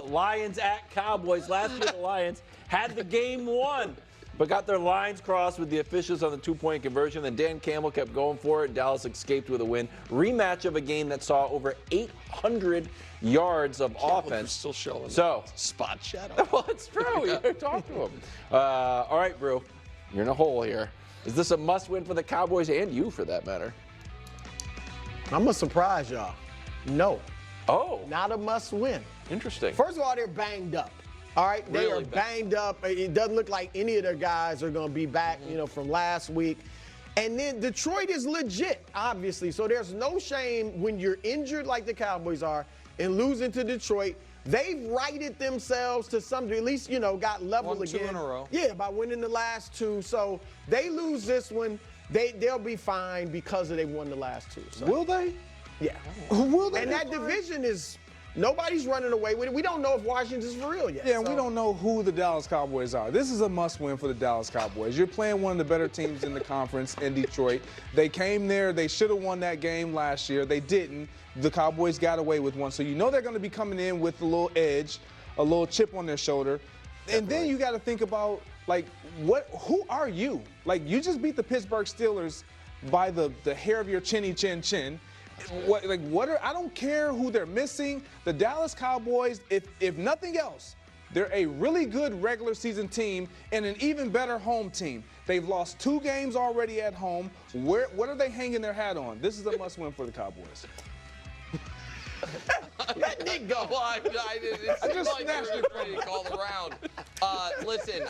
Lions at Cowboys. Last year, the Lions had the game won, but got their lines crossed with the officials on the two-point conversion. Then Dan Campbell kept going for it. Dallas escaped with a win. Rematch of a game that saw over 800 yards of offense. Still showing spot shadow. Well, it's true. You talk to him. All right, Brew, you're in a hole here. Is this a must-win for the Cowboys and you, for that matter? I'm going to surprise y'all. No. Oh. Not a must-win. Interesting. First of all, they're banged up. All right, they Really are banged up. It doesn't look like any of their guys are going to be back, from last week. And then Detroit is legit, obviously. So there's no shame when you're injured like the Cowboys are and losing to Detroit. They've righted themselves to some degree, at least, got level Won again. 2 in a row. Yeah, by winning the last 2. So they lose this one, they'll be fine because they won the last 2. So. Will they? Yeah. Will they? And that division is. Nobody's running away with it. We don't know if Washington's for real yet. Yeah, and we don't know who the Dallas Cowboys are. This is a must-win for the Dallas Cowboys. You're playing one of the better teams in the conference in Detroit. They came there. They should have won that game last year. They didn't. The Cowboys got away with one. So you know they're going to be coming in with a little edge, a little chip on their shoulder. And then you got to think about, who are you? You just beat the Pittsburgh Steelers by the hair of your chinny chin. I don't care who they're missing. The Dallas Cowboys, if nothing else, they're a really good regular season team and an even better home team. They've lost 2 games already at home. What are they hanging their hat on? This is a must-win for the Cowboys. Let Nick go. Well, I just snatched it ready to call the round. Listen,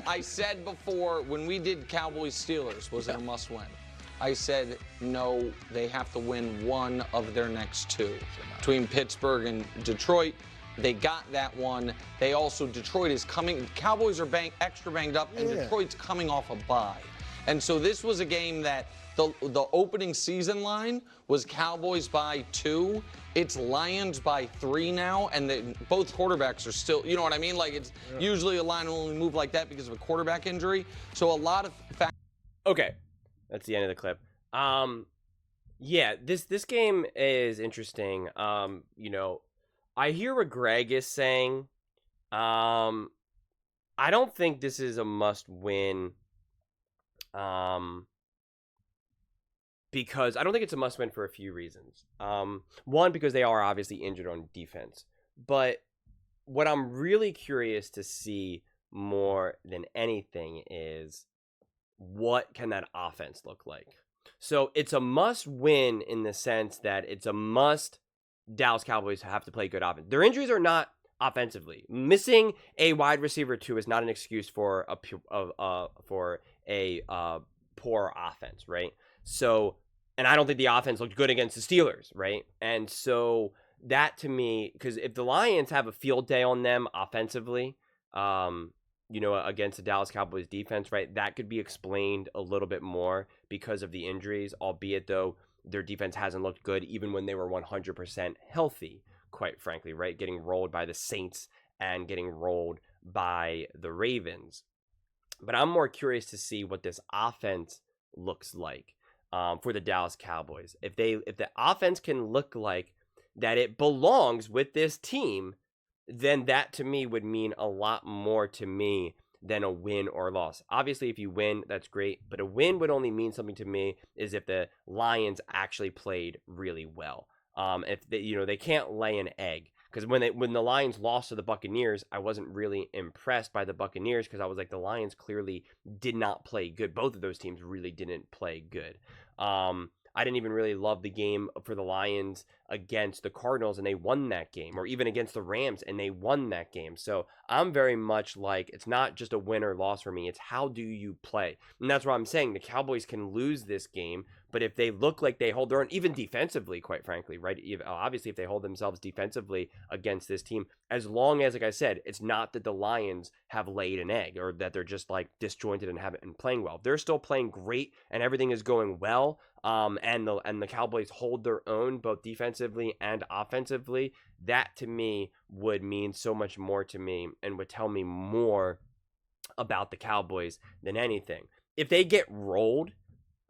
I said before when we did Cowboys Steelers, was it a must-win? I said, no, they have to win one of their next 2. Between Pittsburgh and Detroit, they got that one. Detroit is coming. Cowboys are extra banged up, and Detroit's coming off a bye. And so this was a game that the opening season line was Cowboys by 2. It's Lions by 3 now, and both quarterbacks are still, you know what I mean? Usually a line will only move like that because of a quarterback injury. So a lot of Okay. That's the end of the clip. Yeah, this game is interesting. I hear what Greg is saying. I don't think this is a must-win. Because I don't think it's a must-win for a few reasons. One, because they are obviously injured on defense. But what I'm really curious to see more than anything is, what can that offense look like? So it's a must-win in the sense that it's a must. Dallas Cowboys have to play good offense. Their injuries are not offensively. Missing a wide receiver 2 is not an excuse for a poor offense, right? So, and I don't think the offense looked good against the Steelers, right? And so that to me, because if the Lions have a field day on them offensively, against the Dallas Cowboys defense, right? That could be explained a little bit more because of the injuries, albeit though their defense hasn't looked good even when they were 100% healthy, quite frankly, right? Getting rolled by the Saints and getting rolled by the Ravens. But I'm more curious to see what this offense looks like for the Dallas Cowboys. If the offense can look like that it belongs with this team, then that to me would mean a lot more to me than a win or loss. Obviously, if you win, that's great, but a win would only mean something to me is if the Lions actually played really well. If they can't lay an egg, because when the Lions lost to the Buccaneers, I wasn't really impressed by the Buccaneers because I was like, the Lions clearly did not play good. Both of those teams really didn't play good. I didn't even really love the game for the Lions against the Cardinals, and they won that game, or even against the Rams, and they won that game. So I'm very much like, it's not just a win or loss for me. It's how do you play? And that's what I'm saying. The Cowboys can lose this game, but if they look like they hold their own, even defensively, quite frankly, right? Obviously, if they hold themselves defensively against this team, as long as, like I said, it's not that the Lions have laid an egg or that they're just like disjointed and playing well. They're still playing great and everything is going well. And the Cowboys hold their own both defensively and offensively. That to me would mean so much more to me and would tell me more about the Cowboys than anything. If they get rolled,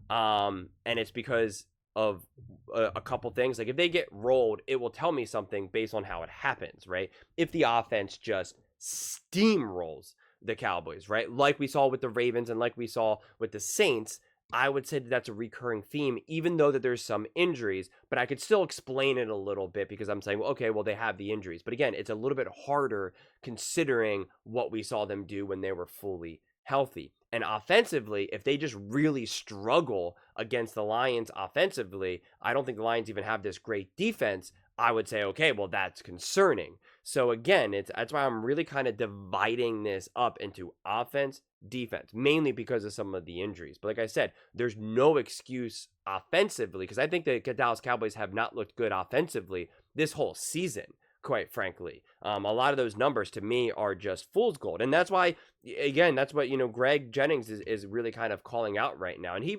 and it's because of a couple things. Like if they get rolled, it will tell me something based on how it happens, right? If the offense just steamrolls the Cowboys, right? Like we saw with the Ravens and like we saw with the Saints, I would say that that's a recurring theme, even though that there's some injuries, but I could still explain it a little bit because I'm saying, well, okay, well, they have the injuries. But again, it's a little bit harder considering what we saw them do when they were fully healthy. And offensively, if they just really struggle against the Lions offensively, I don't think the Lions even have this great defense. I would say, okay, well, that's concerning. So again, that's why I'm really kind of dividing this up into offense, defense, mainly because of some of the injuries. But like I said, there's no excuse offensively because I think the Dallas Cowboys have not looked good offensively this whole season, quite frankly. A lot of those numbers to me are just fool's gold. And that's why, again, that's what, Greg Jennings is really kind of calling out right now. And he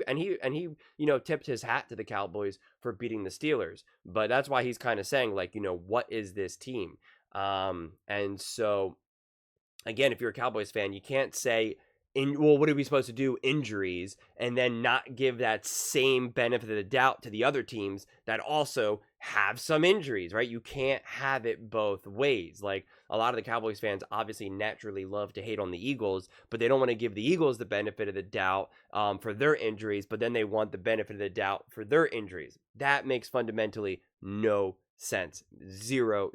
tipped his hat to the Cowboys for beating the Steelers. But that's why he's kind of saying, like, what is this team? And so, again, if you're a Cowboys fan, you can't say, well, what are we supposed to do? Injuries, and then not give that same benefit of the doubt to the other teams that also have some injuries, right? You can't have it both ways. Like a lot of the Cowboys fans obviously naturally love to hate on the Eagles, but they don't want to give the Eagles the benefit of the doubt for their injuries, but then they want the benefit of the doubt for their injuries. That makes fundamentally no sense. Zero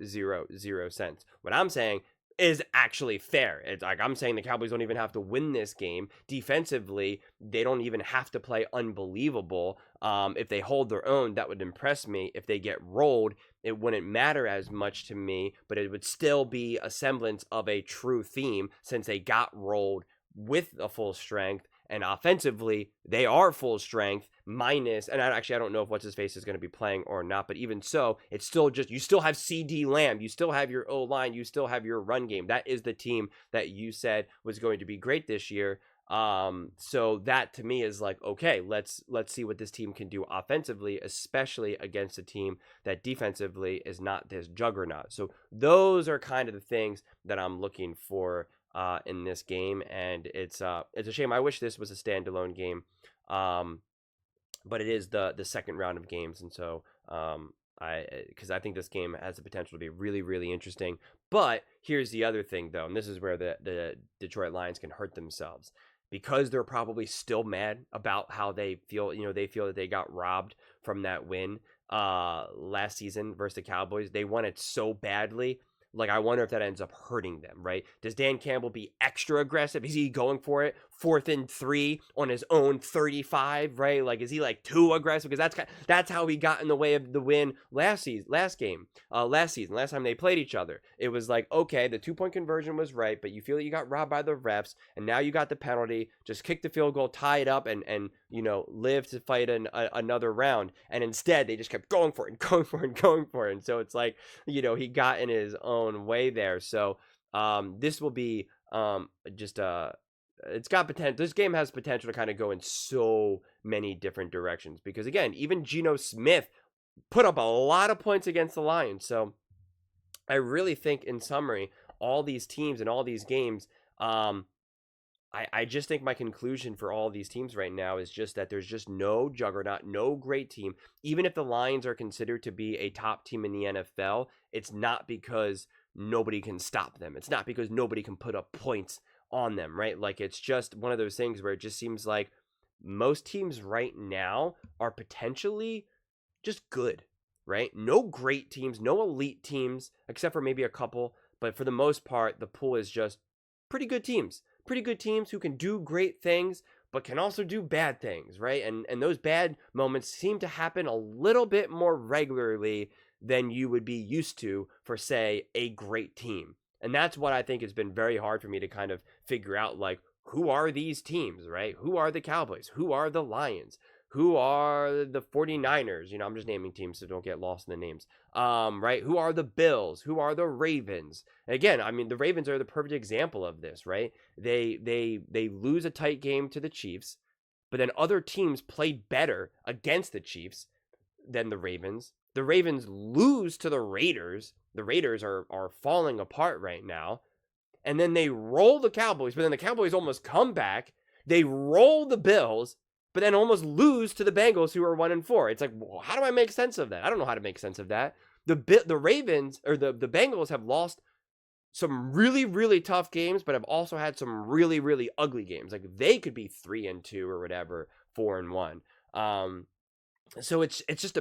sense. What I'm saying is actually fair. It's like I'm saying the Cowboys don't even have to win this game. Defensively, they don't even have to play unbelievable. If they hold their own, that would impress me. If they get rolled, it wouldn't matter as much to me, but it would still be a semblance of a true theme since they got rolled with a full strength. And offensively, they are full strength minus, and I don't know if what's-his-face is going to be playing or not, but even so, it's still just, you still have CD Lamb, you still have your O-line, you still have your run game. That is the team that you said was going to be great this year. So that to me is like, okay, let's see what this team can do offensively, especially against a team that defensively is not this juggernaut. So those are kind of the things that I'm looking for in this game, and it's a shame. I wish this was a standalone game, but it is the second round of games, and so because I think this game has the potential to be really, really interesting. But here's the other thing, though, and this is where the Detroit Lions can hurt themselves, because they're probably still mad about how they feel. They feel that they got robbed from that win last season versus the Cowboys. They won it so badly. Like, I wonder if that ends up hurting them, right? Does Dan Campbell be extra aggressive? Is he going for it 4th and 3 on his own 35, right? Like, is he like too aggressive? Because that's how he got in the way of the win last season. Last time they played each other. It was like, okay, the 2-point conversion was right, but you feel that you got robbed by the refs, and now you got the penalty. Just kick the field goal, tie it up, and live to fight another round. And instead, they just kept going for it. And so it's like, he got in his own way there. So this will be it's got potential. This game has potential to kind of go in so many different directions, because again, even Geno Smith put up a lot of points against the Lions. So I really think, in summary, all these teams and all these games, I just think my conclusion for all these teams right now is just that there's just no juggernaut, no great team. Even if the Lions are considered to be a top team in the NFL, it's not because nobody can stop them. It's not because nobody can put up points on them, right? Like, it's just one of those things where it just seems like most teams right now are potentially just good, right? No great teams, no elite teams, except for maybe a couple. But for the most part, the pool is just pretty good teams. Pretty good teams who can do great things, but can also do bad things, right? And those bad moments seem to happen a little bit more regularly than you would be used to for, say, a great team. And that's what I think has been very hard for me to kind of figure out, like, who are these teams, right? Who are the Cowboys? Who are the Lions? Who are the 49ers? I'm just naming teams, so don't get lost in the names. Right? Who are the Bills? Who are the Ravens? Again, I mean, the Ravens are the perfect example of this, right? They lose a tight game to the Chiefs, but then other teams play better against the Chiefs than the Ravens. The Ravens lose to the Raiders. The Raiders are falling apart right now. And then they roll the Cowboys, but then the Cowboys almost come back. They roll the Bills, but then almost lose to the Bengals, who are 1-4. It's like, well, how do I make sense of that? I don't know how to make sense of that. The Ravens or the Bengals have lost some really, really tough games, but have also had some really, really ugly games. Like they could be 3-2 or whatever, 4-1. So it's just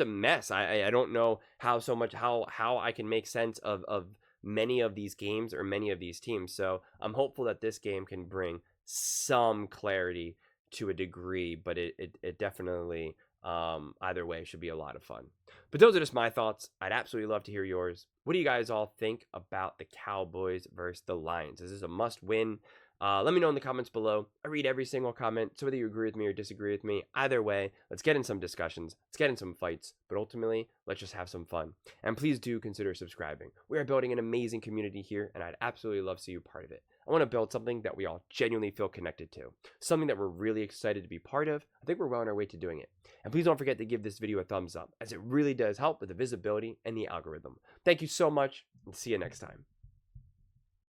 a mess. I don't know how I can make sense of many of these games or many of these teams. So I'm hopeful that this game can bring some clarity to a degree, but it definitely either way should be a lot of fun. But those are just my thoughts. I'd absolutely love to hear yours. What do you guys all think about the Cowboys versus the Lions? Is this a must win? Let me know in the comments below. I read every single comment, so whether you agree with me or disagree with me, either way, let's get in some discussions, let's get in some fights, but ultimately, let's just have some fun. And please do consider subscribing. We are building an amazing community here, and I'd absolutely love to see you part of it. I want to build something that we all genuinely feel connected to, something that we're really excited to be part of. I think we're well on our way to doing it. And please don't forget to give this video a thumbs up, as it really does help with the visibility and the algorithm. Thank you so much, and see you next time.